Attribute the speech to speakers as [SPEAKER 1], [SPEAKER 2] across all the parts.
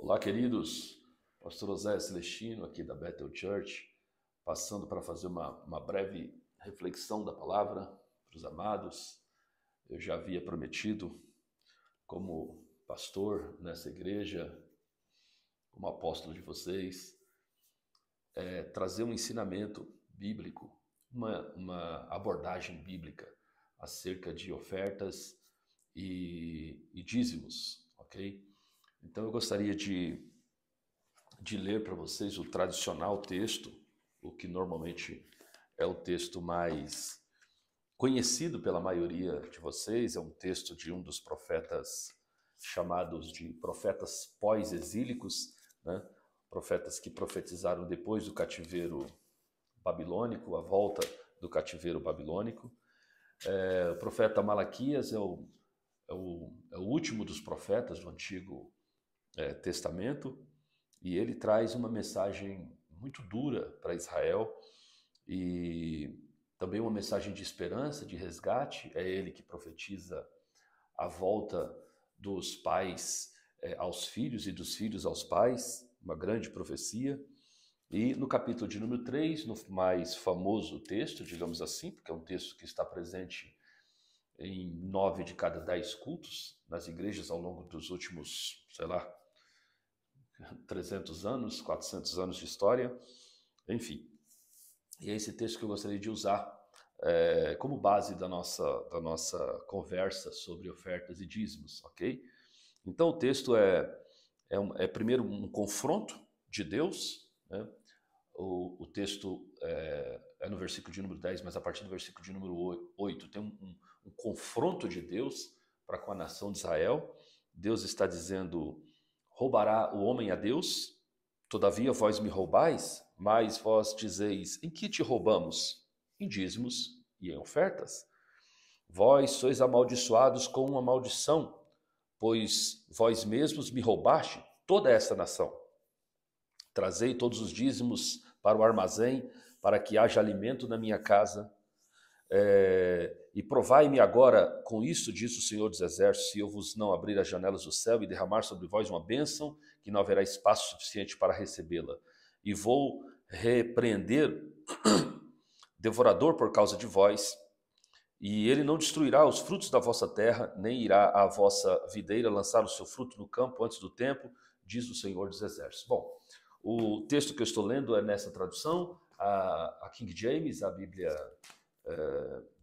[SPEAKER 1] Olá, queridos. Pastor José Celestino, aqui da Bethel Church, passando para fazer uma breve reflexão da palavra para os amados. Eu já havia prometido, como pastor nessa igreja, como apóstolo de vocês, trazer um ensinamento bíblico, uma abordagem bíblica acerca de ofertas e dízimos, ok? Então eu gostaria de ler para vocês o tradicional texto, o que normalmente é o texto mais conhecido pela maioria de vocês, é um texto de um dos profetas chamados de profetas pós-exílicos, né? Profetas que profetizaram depois do cativeiro babilônico, a volta do cativeiro babilônico. O profeta Malaquias é o último dos profetas do Antigo Testamento, e ele traz uma mensagem muito dura para Israel e também uma mensagem de esperança, de resgate. É ele que profetiza a volta dos pais aos filhos e dos filhos aos pais, uma grande profecia. E no capítulo de número 3, no mais famoso texto, digamos assim, porque é um texto que está presente em 9 de cada 10 cultos nas igrejas ao longo dos últimos, 300 anos, 400 anos de história, enfim. E é esse texto que eu gostaria de usar como base da nossa conversa sobre ofertas e dízimos, ok? Então o texto é primeiro um confronto de Deus, né? O texto é no versículo de número 10, mas a partir do versículo de número 8 tem um confronto de Deus para com a nação de Israel. Deus está dizendo: roubará o homem a Deus? Todavia vós me roubais, mas vós dizeis: em que te roubamos? Em dízimos e em ofertas. Vós sois amaldiçoados com uma maldição, pois vós mesmos me roubaste toda essa nação. Trazei todos os dízimos para o armazém, para que haja alimento na minha casa. E provai-me agora com isso, diz o Senhor dos Exércitos, se eu vos não abrir as janelas do céu e derramar sobre vós uma bênção, que não haverá espaço suficiente para recebê-la. E vou repreender devorador por causa de vós, e ele não destruirá os frutos da vossa terra, nem irá a vossa videira lançar o seu fruto no campo antes do tempo, diz o Senhor dos Exércitos. Bom, o texto que eu estou lendo é nessa tradução, a King James, a Bíblia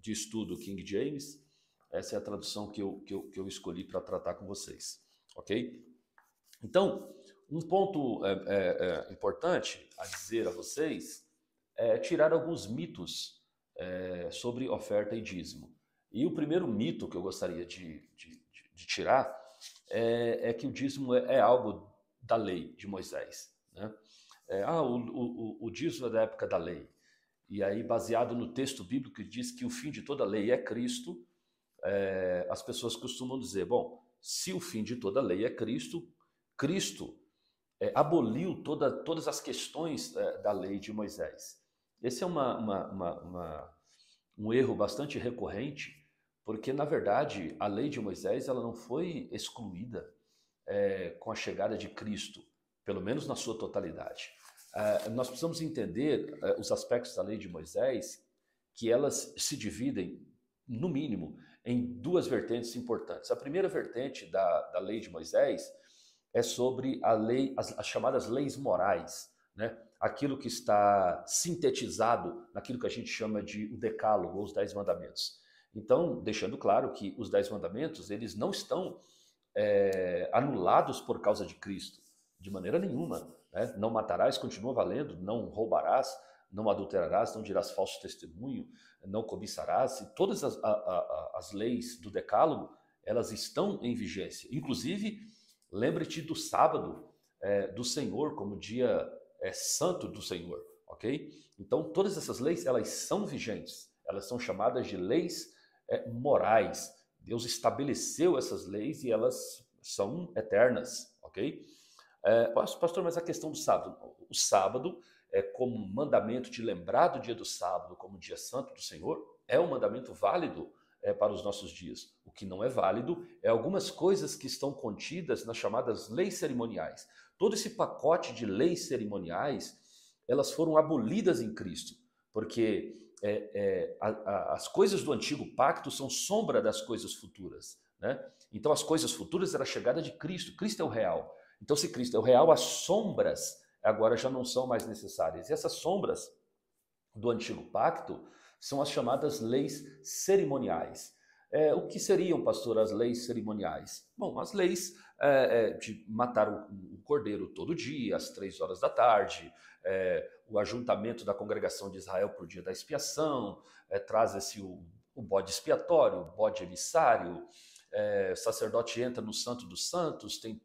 [SPEAKER 1] de estudo King James. Essa é a tradução que eu escolhi para tratar com vocês, ok? Então, um ponto importante a dizer a vocês é tirar alguns mitos sobre oferta e dízimo. E o primeiro mito que eu gostaria de tirar é que o dízimo é algo da lei de Moisés, né? O dízimo é da época da lei. E aí, baseado no texto bíblico que diz que o fim de toda lei é Cristo, as pessoas costumam dizer, bom, se o fim de toda lei é Cristo, Cristo aboliu todas as questões da lei de Moisés. Esse é um erro bastante recorrente, porque, na verdade, a lei de Moisés ela não foi excluída com a chegada de Cristo, pelo menos na sua totalidade. Nós precisamos entender os aspectos da lei de Moisés, que elas se dividem, no mínimo, em duas vertentes importantes. A primeira vertente da lei de Moisés é sobre a lei, as chamadas leis morais, né? Aquilo que está sintetizado naquilo que a gente chama de o decálogo, ou os 10 mandamentos. Então, deixando claro que os 10 mandamentos, eles não estão anulados por causa de Cristo, de maneira nenhuma, né? Não matarás continua valendo, não roubarás, não adulterarás, não dirás falso testemunho, não cobiçarás. E todas as leis do decálogo, elas estão em vigência. Inclusive, lembre-te do sábado do Senhor como dia santo do Senhor, ok? Então, todas essas leis, elas são vigentes. Elas são chamadas de leis morais. Deus estabeleceu essas leis e elas são eternas, ok? Pastor, mas a questão do sábado, o sábado como mandamento de lembrar do dia do sábado como dia santo do Senhor, é um mandamento válido para os nossos dias. O que não é válido é algumas coisas que estão contidas nas chamadas leis cerimoniais. Todo esse pacote de leis cerimoniais, elas foram abolidas em Cristo, porque as coisas do antigo pacto são sombra das coisas futuras, né? Então as coisas futuras era a chegada de Cristo. Cristo é o real. Então se Cristo é o real, as sombras agora já não são mais necessárias. E essas sombras do antigo pacto são as chamadas leis cerimoniais. O que seriam, pastor, as leis cerimoniais? Bom, as leis de matar o cordeiro todo dia, às 3 horas da tarde, o ajuntamento da congregação de Israel para o dia da expiação, traz-se o bode expiatório, o bode emissário, o sacerdote entra no Santo dos Santos, tem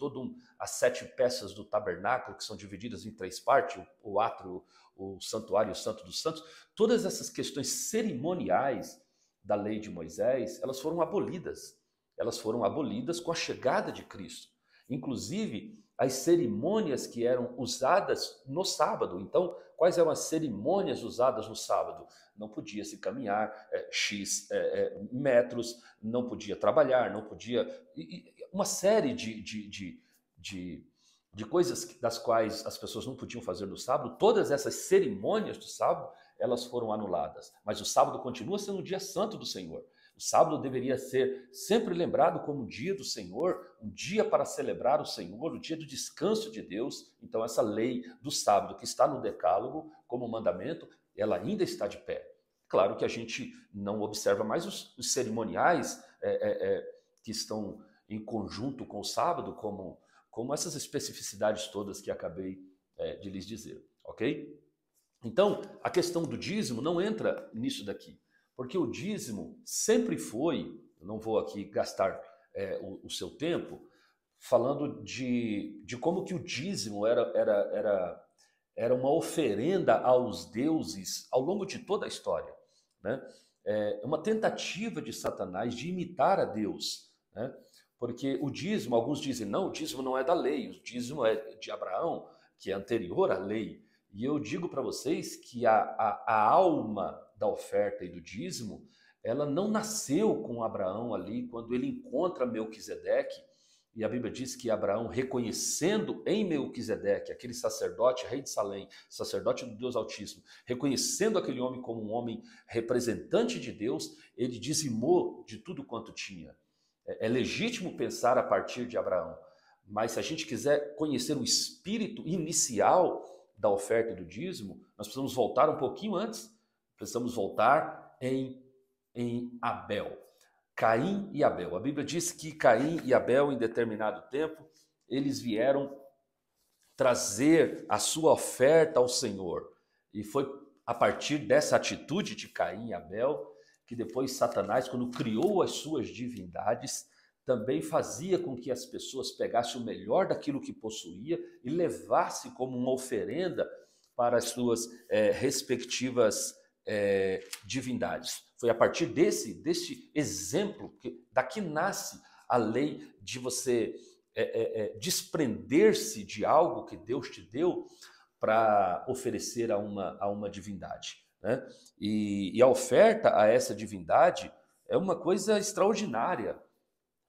[SPEAKER 1] as 7 peças do tabernáculo, que são divididas em 3 partes, o átrio, o santuário e o Santo dos Santos. Todas essas questões cerimoniais da lei de Moisés, elas foram abolidas. Elas foram abolidas com a chegada de Cristo. Inclusive, as cerimônias que eram usadas no sábado. Então, quais eram as cerimônias usadas no sábado? Não podia se caminhar X metros, não podia trabalhar, não podia... uma série de coisas das quais as pessoas não podiam fazer no sábado. Todas essas cerimônias do sábado, elas foram anuladas. Mas o sábado continua sendo o dia santo do Senhor. O sábado deveria ser sempre lembrado como o dia do Senhor, um dia para celebrar o Senhor, o dia do descanso de Deus. Então essa lei do sábado que está no decálogo como mandamento, ela ainda está de pé. Claro que a gente não observa mais os cerimoniais que estão em conjunto com o sábado, como essas especificidades todas que acabei de lhes dizer, ok? Então, a questão do dízimo não entra nisso daqui, porque o dízimo sempre foi, eu não vou aqui gastar o seu tempo, falando de como que o dízimo era uma oferenda aos deuses ao longo de toda a história, né? Uma tentativa de Satanás de imitar a Deus, né? Porque o dízimo, alguns dizem, não, o dízimo não é da lei, o dízimo é de Abraão, que é anterior à lei. E eu digo para vocês que a alma da oferta e do dízimo, ela não nasceu com Abraão ali, quando ele encontra Melquisedeque, e a Bíblia diz que Abraão, reconhecendo em Melquisedeque, aquele sacerdote, rei de Salém, sacerdote do Deus Altíssimo, reconhecendo aquele homem como um homem representante de Deus, ele dizimou de tudo quanto tinha. É legítimo pensar a partir de Abraão, mas se a gente quiser conhecer o espírito inicial da oferta e do dízimo, nós precisamos voltar um pouquinho antes, precisamos voltar em Abel. Caim e Abel. A Bíblia diz que Caim e Abel, em determinado tempo, eles vieram trazer a sua oferta ao Senhor. E foi a partir dessa atitude de Caim e Abel que depois Satanás, quando criou as suas divindades, também fazia com que as pessoas pegassem o melhor daquilo que possuía e levassem como uma oferenda para as suas respectivas divindades. Foi a partir desse exemplo que daqui nasce a lei de você desprender-se de algo que Deus te deu para oferecer a uma divindade, né? E a oferta a essa divindade é uma coisa extraordinária,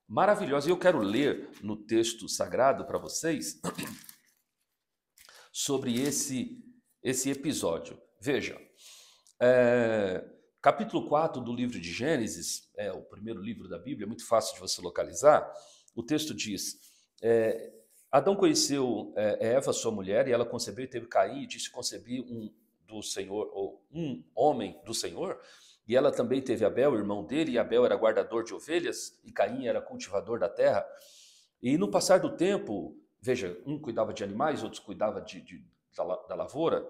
[SPEAKER 1] maravilhosa. E eu quero ler no texto sagrado para vocês sobre esse episódio. Veja, capítulo 4 do livro de Gênesis, o primeiro livro da Bíblia, é muito fácil de você localizar. O texto diz, Adão conheceu Eva, sua mulher, e ela concebeu e teve Caim, e disse, concebi um homem do Senhor, e ela também teve Abel, irmão dele, e Abel era guardador de ovelhas, e Caim era cultivador da terra. E no passar do tempo, veja, um cuidava de animais, outros cuidavam da lavoura,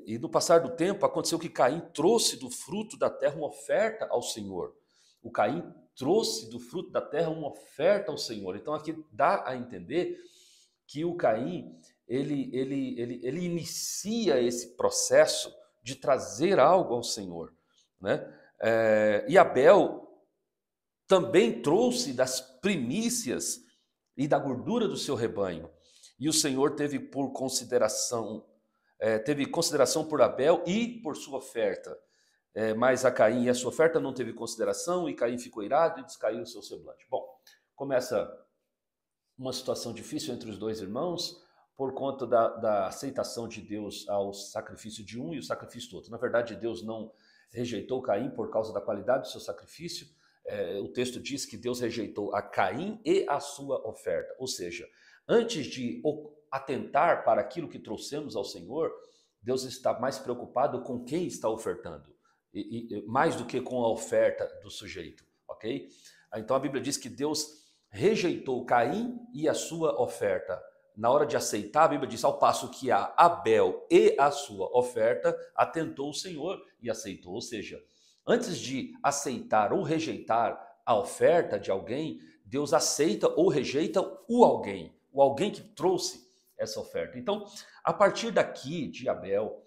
[SPEAKER 1] e no passar do tempo aconteceu que Caim trouxe do fruto da terra uma oferta ao Senhor. O Caim trouxe do fruto da terra uma oferta ao Senhor. Então aqui dá a entender que o Caim, ele inicia esse processo de trazer algo ao Senhor, né? E Abel também trouxe das primícias e da gordura do seu rebanho. E o Senhor teve consideração por Abel e por sua oferta. mas a Caim e a sua oferta não teve consideração, e Caim ficou irado e descaiu o seu semblante. Bom, começa uma situação difícil entre os dois irmãos, por conta da aceitação de Deus ao sacrifício de um e o sacrifício do outro. Na verdade, Deus não rejeitou Caim por causa da qualidade do seu sacrifício. O texto diz que Deus rejeitou a Caim e a sua oferta. Ou seja, antes de atentar para aquilo que trouxemos ao Senhor, Deus está mais preocupado com quem está ofertando, mais do que com a oferta do sujeito, ok? Então a Bíblia diz que Deus rejeitou Caim e a sua oferta. Na hora de aceitar, a Bíblia diz, ao passo que a Abel e a sua oferta, atentou o Senhor e aceitou. Ou seja, antes de aceitar ou rejeitar a oferta de alguém, Deus aceita ou rejeita o alguém que trouxe essa oferta. Então, a partir daqui, de Abel,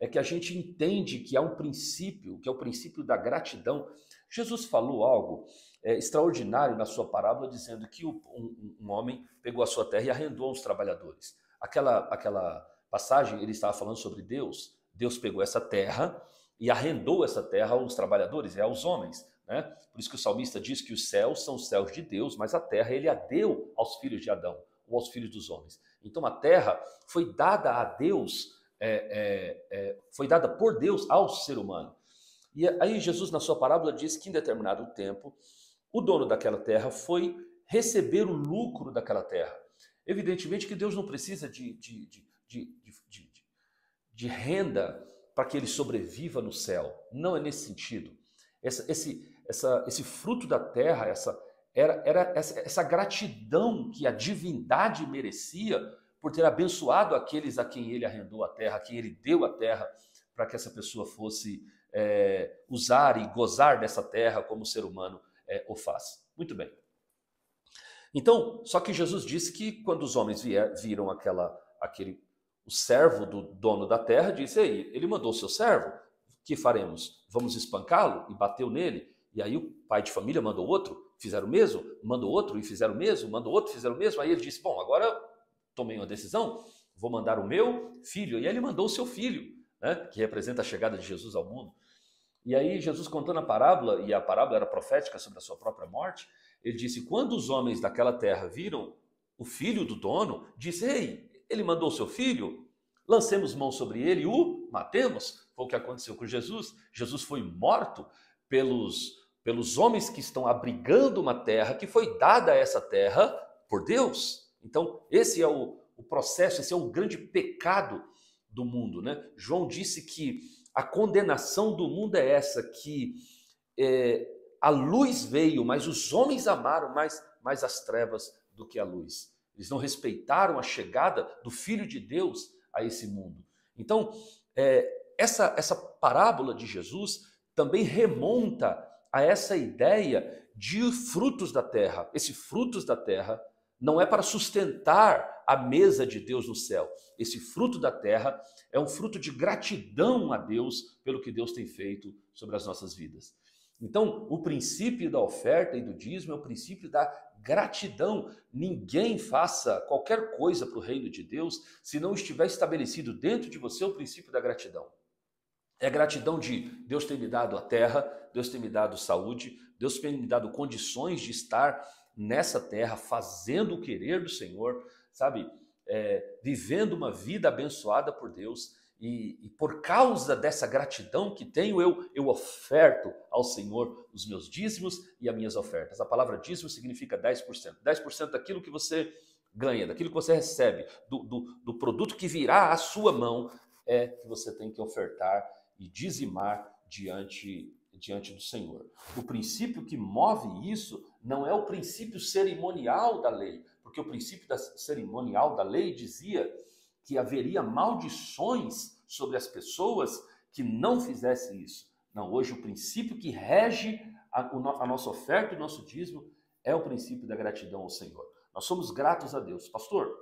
[SPEAKER 1] é que a gente entende que há um princípio, que é o princípio da gratidão. Jesus falou algo extraordinário na sua parábola, dizendo que um homem pegou a sua terra e arrendou aos trabalhadores. Aquela passagem, ele estava falando sobre Deus. Deus pegou essa terra e arrendou essa terra aos trabalhadores, aos homens, né? Por isso que o salmista diz que os céus são os céus de Deus, mas a terra ele a deu aos filhos de Adão, ou aos filhos dos homens. Então a terra foi dada a Deus, foi dada por Deus ao ser humano. E aí Jesus, na sua parábola, diz que em determinado tempo, o dono daquela terra foi receber o lucro daquela terra. Evidentemente que Deus não precisa de renda para que ele sobreviva no céu. Não é nesse sentido. Esse fruto da terra, era essa gratidão que a divindade merecia por ter abençoado aqueles a quem ele arrendou a terra, a quem ele deu a terra, para que essa pessoa fosse usar e gozar dessa terra como o ser humano o faz. Muito bem. Então, só que Jesus disse que quando os homens viram o servo do dono da terra, disse, ei, ele mandou o seu servo, o que faremos? Vamos espancá-lo? E bateu nele. E aí o pai de família mandou outro, fizeram o mesmo, mandou outro e fizeram o mesmo, mandou outro, fizeram o mesmo. Aí ele disse, bom, agora tomei uma decisão, vou mandar o meu filho. E aí ele mandou o seu filho, né, que representa a chegada de Jesus ao mundo. E aí Jesus contando a parábola, e a parábola era profética sobre a sua própria morte, ele disse, quando os homens daquela terra viram o filho do dono, disse, ei, ele mandou o seu filho, lancemos mão sobre ele e o matemos. Foi o que aconteceu com Jesus. Jesus foi morto pelos homens que estão abrigando uma terra que foi dada a essa terra por Deus. Então, esse é o processo, esse é o grande pecado do mundo, né? João disse que a condenação do mundo é essa, que a luz veio, mas os homens amaram mais as trevas do que a luz. Eles não respeitaram a chegada do Filho de Deus a esse mundo. Então, essa parábola de Jesus também remonta a essa ideia de frutos da terra. Esse frutos da terra não é para sustentar a mesa de Deus no céu. Esse fruto da terra é um fruto de gratidão a Deus pelo que Deus tem feito sobre as nossas vidas. Então, o princípio da oferta e do dízimo é o princípio da gratidão. Ninguém faça qualquer coisa para o reino de Deus se não estiver estabelecido dentro de você o princípio da gratidão. É a gratidão de Deus ter me dado a terra, Deus ter me dado saúde, Deus ter me dado condições de estar nessa terra, fazendo o querer do Senhor, sabe? Vivendo uma vida abençoada por Deus. E por causa dessa gratidão que tenho, eu oferto ao Senhor os meus dízimos e as minhas ofertas. A palavra dízimo significa 10%. 10% daquilo que você ganha, daquilo que você recebe, do produto que virá à sua mão, que você tem que ofertar e dizimar diante do Senhor. O princípio que move isso não é o princípio cerimonial da lei, porque o princípio cerimonial da lei dizia que haveria maldições sobre as pessoas que não fizessem isso. Não, hoje o princípio que rege a nossa oferta e o nosso dízimo é o princípio da gratidão ao Senhor. Nós somos gratos a Deus. Pastor,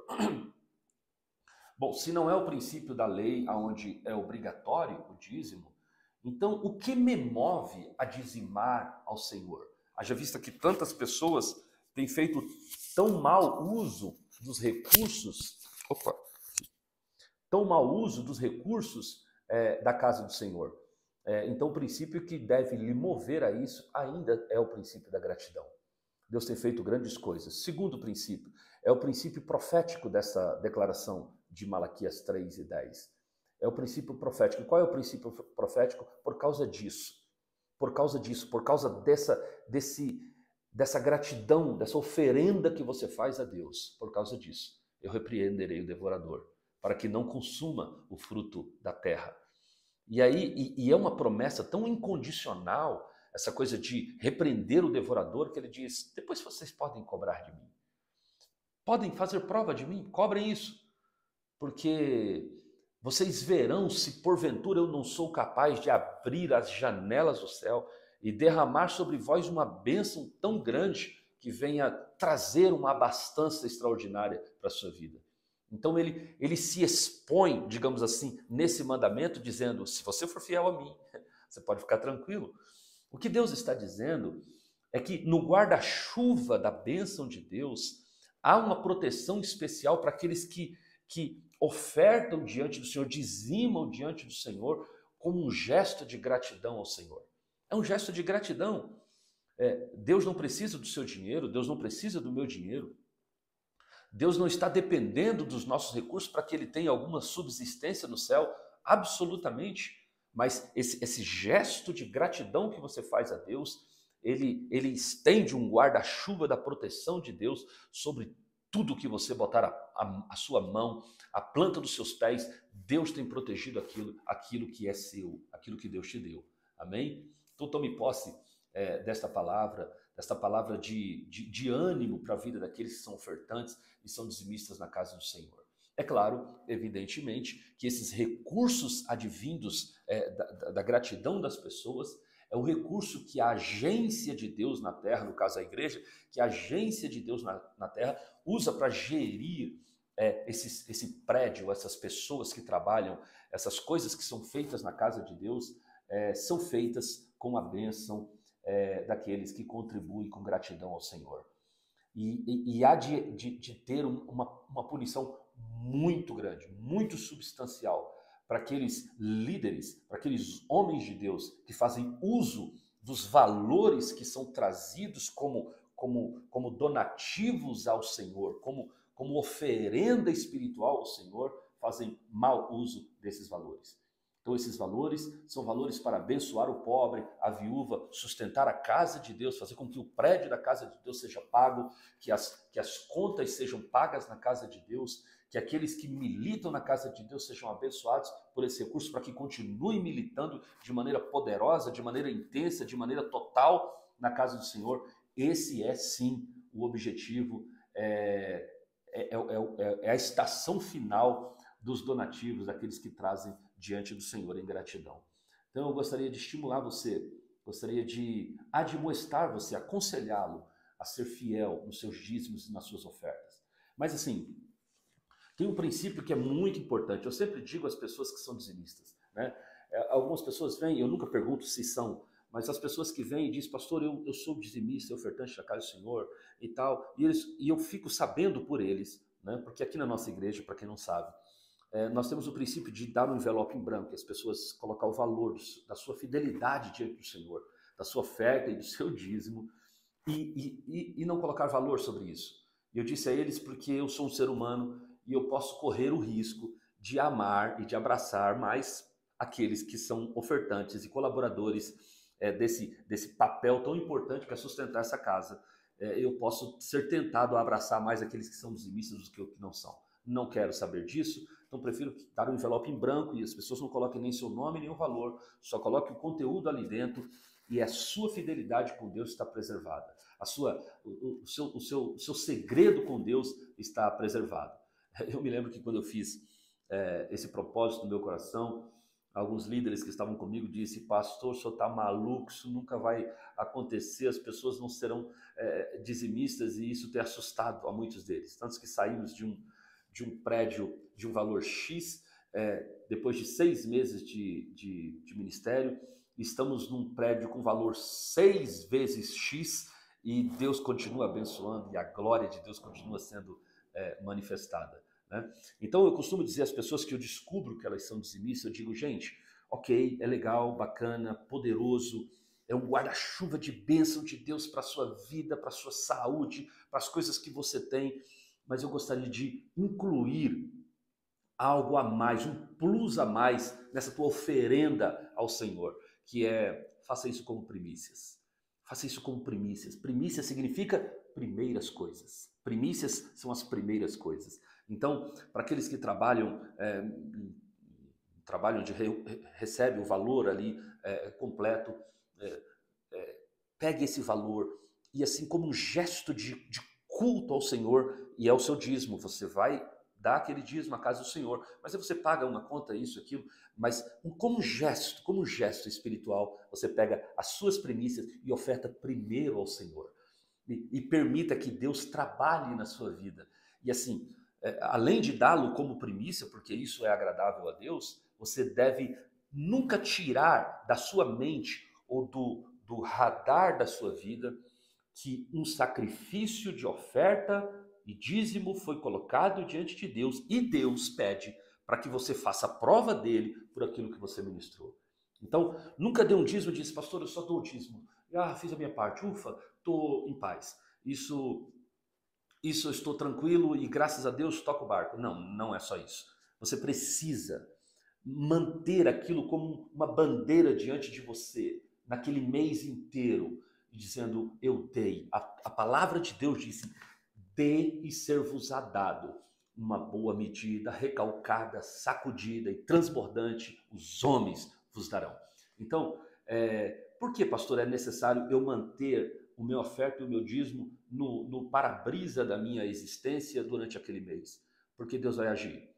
[SPEAKER 1] bom, se não é o princípio da lei onde é obrigatório o dízimo, então o que me move a dizimar ao Senhor? Haja vista que tantas pessoas têm feito tão mau uso dos recursos, da casa do Senhor. Então o princípio que deve lhe mover a isso ainda é o princípio da gratidão. Deus tem feito grandes coisas. Segundo princípio, é o princípio profético dessa declaração de Malaquias 3:10. É o princípio profético. Qual é o princípio profético? Por causa disso. Por causa disso, por causa dessa gratidão, dessa oferenda que você faz a Deus. Por causa disso, eu repreenderei o devorador, para que não consuma o fruto da terra. E aí, é uma promessa tão incondicional, essa coisa de repreender o devorador, que ele diz: depois vocês podem cobrar de mim. Podem fazer prova de mim, cobrem isso. Porque vocês verão se porventura eu não sou capaz de abrir as janelas do céu e derramar sobre vós uma bênção tão grande que venha trazer uma abastança extraordinária para a sua vida. Então ele se expõe, digamos assim, nesse mandamento, dizendo: se você for fiel a mim, você pode ficar tranquilo. O que Deus está dizendo é que no guarda-chuva da bênção de Deus há uma proteção especial para aqueles que ofertam diante do Senhor, dizimam diante do Senhor como um gesto de gratidão ao Senhor. É um gesto de gratidão. Deus não precisa do seu dinheiro, Deus não precisa do meu dinheiro. Deus não está dependendo dos nossos recursos para que ele tenha alguma subsistência no céu, absolutamente. Mas esse gesto de gratidão que você faz a Deus, ele estende um guarda-chuva da proteção de Deus sobre tudo que você botar a sua mão, a planta dos seus pés. Deus tem protegido aquilo que é seu, aquilo que Deus te deu. Amém? Então tome posse desta palavra de ânimo para a vida daqueles que são ofertantes e são dizimistas na casa do Senhor. É claro, evidentemente, que esses recursos advindos da gratidão das pessoas é o recurso que a agência de Deus na terra, no caso a igreja, que a agência de Deus na terra usa para gerir esse prédio, essas pessoas que trabalham, essas coisas que são feitas na casa de Deus, são feitas com a bênção daqueles que contribuem com gratidão ao Senhor. E há de ter uma punição muito grande, muito substancial para aqueles líderes, para aqueles homens de Deus que fazem uso dos valores que são trazidos como donativos ao Senhor, como oferenda espiritual ao Senhor, fazem mau uso desses valores. Então esses valores são valores para abençoar o pobre, a viúva, sustentar a casa de Deus, fazer com que o prédio da casa de Deus seja pago, que as contas sejam pagas na casa de Deus, que aqueles que militam na casa de Deus sejam abençoados por esse recurso, para que continuem militando de maneira poderosa, de maneira intensa, de maneira total na casa do Senhor. Esse é sim o objetivo, é a estação final dos donativos, daqueles que trazem diante do Senhor em gratidão. Então eu gostaria de estimular você, gostaria de admoestar você, aconselhá-lo a ser fiel nos seus dízimos e nas suas ofertas. Mas assim, tem um princípio que é muito importante. Eu sempre digo às pessoas que são dizimistas, né? Algumas pessoas vêm, eu nunca pergunto se são, mas as pessoas que vêm e dizem: pastor, eu sou dizimista, ofertante da casa do Senhor e tal, e eu fico sabendo por eles, né? Porque aqui na nossa igreja, para quem não sabe, nós temos o princípio de dar um envelope em branco, e as pessoas colocar o valor da sua fidelidade diante do Senhor, da sua oferta e do seu dízimo, e não colocar valor sobre isso. E eu disse a eles porque eu sou um ser humano e eu posso correr o risco de amar e de abraçar mais aqueles que são ofertantes e colaboradores desse papel tão importante que é sustentar essa casa. Eu posso ser tentado a abraçar mais aqueles que são dizimistas do que os que não são. Não quero saber disso, então prefiro dar um envelope em branco e as pessoas não coloquem nem seu nome nem o valor, só coloquem o conteúdo ali dentro e a sua fidelidade com Deus está preservada. O seu segredo com Deus está preservado. Eu me lembro que quando eu fiz esse propósito no meu coração, alguns líderes que estavam comigo disseram: pastor, o senhor está maluco, isso nunca vai acontecer, as pessoas não serão dizimistas, e isso tem assustado a muitos deles. Tantos que saímos de um prédio de um valor X, depois de 6 meses de ministério, estamos num prédio com valor 6 vezes X, e Deus continua abençoando, e a glória de Deus continua sendo manifestada, né? Então eu costumo dizer às pessoas que eu descubro que elas são dizimistas, eu digo: gente, ok, é legal, bacana, poderoso, é um guarda-chuva de bênção de Deus para a sua vida, para a sua saúde, para as coisas que você tem, mas eu gostaria de incluir algo a mais, um plus a mais nessa tua oferenda ao Senhor, que é, faça isso como primícias. Faça isso como primícias. Primícia significa primeiras coisas. Primícias são as primeiras coisas. Então, para aqueles que trabalham, trabalho onde recebe o valor ali completo, é, pegue esse valor e assim como um gesto de culto ao Senhor, e é o seu dízimo, você vai dar aquele dízimo à casa do Senhor, mas aí você paga uma conta, isso, aquilo, mas como um gesto espiritual, você pega as suas primícias e oferta primeiro ao Senhor. E permita que Deus trabalhe na sua vida. E assim, além de dá-lo como primícia, porque isso é agradável a Deus, você deve nunca tirar da sua mente ou do radar da sua vida que um sacrifício de oferta e dízimo foi colocado diante de Deus e Deus pede para que você faça a prova dele por aquilo que você ministrou. Então, nunca dê um dízimo e disse, pastor, eu só dou o dízimo. Fiz a minha parte, ufa, estou em paz. Isso eu estou tranquilo e graças a Deus toco o barco. Não, não é só isso. Você precisa manter aquilo como uma bandeira diante de você, naquele mês inteiro, dizendo, eu dei. A palavra de Deus disse, dê e ser-vos-á dado. Uma boa medida, recalcada, sacudida e transbordante, os homens vos darão. Então, por que, pastor, é necessário eu manter o meu oferta e o meu dízimo no para-brisa da minha existência durante aquele mês? Porque Deus vai agir.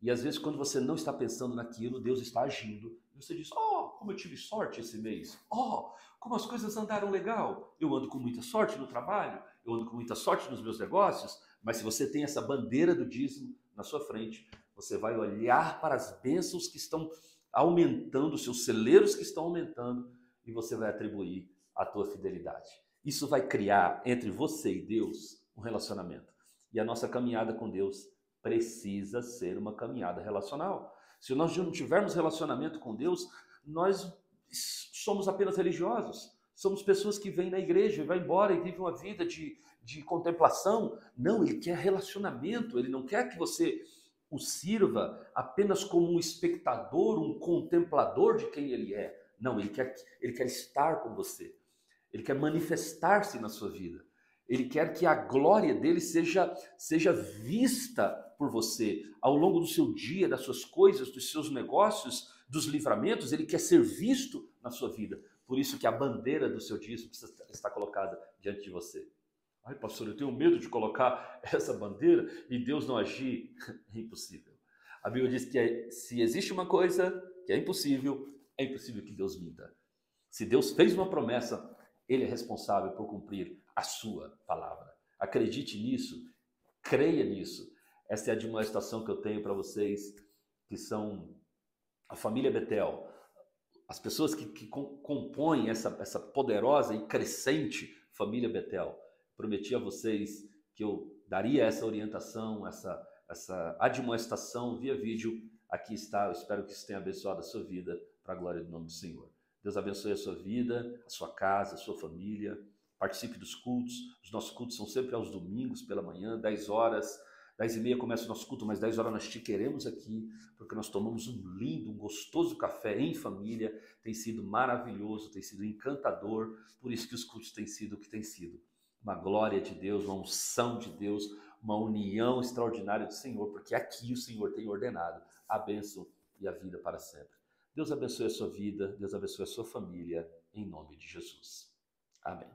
[SPEAKER 1] E às vezes, quando você não está pensando naquilo, Deus está agindo. E você diz, como eu tive sorte esse mês. Como as coisas andaram legal. Eu ando com muita sorte no trabalho, eu ando com muita sorte nos meus negócios. Mas se você tem essa bandeira do dízimo na sua frente, você vai olhar para as bênçãos que estão aumentando, os seus celeiros que estão aumentando, e você vai atribuir a tua fidelidade. Isso vai criar entre você e Deus um relacionamento. E a nossa caminhada com Deus precisa ser uma caminhada relacional. Se nós não tivermos relacionamento com Deus, nós somos apenas religiosos. Somos pessoas que vêm na igreja e vão embora e vivem uma vida de contemplação. Não, ele quer relacionamento. Ele não quer que você o sirva apenas como um espectador, um contemplador de quem ele é. Não, ele quer estar com você. Ele quer manifestar-se na sua vida. Ele quer que a glória dele seja vista por você ao longo do seu dia, das suas coisas, dos seus negócios, dos livramentos. Ele quer ser visto na sua vida. Por isso que a bandeira do seu dízimo precisa estar colocada diante de você. Ai, pastor, eu tenho medo de colocar essa bandeira e Deus não agir. É impossível. A Bíblia diz que se existe uma coisa que é impossível que Deus minta. Se Deus fez uma promessa, ele é responsável por cumprir a sua palavra. Acredite nisso, creia nisso. Essa é a admoestação que eu tenho para vocês, que são a família Betel, as pessoas que compõem essa poderosa e crescente família Betel. Prometi a vocês que eu daria essa orientação, essa admoestação via vídeo. Aqui está, eu espero que isso tenha abençoado a sua vida, para a glória do nome do Senhor. Deus abençoe a sua vida, a sua casa, a sua família. Participe dos cultos. Os nossos cultos são sempre aos domingos pela manhã, 10 horas. 10h30 começa o nosso culto, mas 10 horas nós te queremos aqui, porque nós tomamos um lindo, um gostoso café em família. Tem sido maravilhoso, tem sido encantador. Por isso que os cultos têm sido o que têm sido. Uma glória de Deus, uma unção de Deus, uma união extraordinária do Senhor, porque aqui o Senhor tem ordenado a bênção e a vida para sempre. Deus abençoe a sua vida, Deus abençoe a sua família, em nome de Jesus. Amém.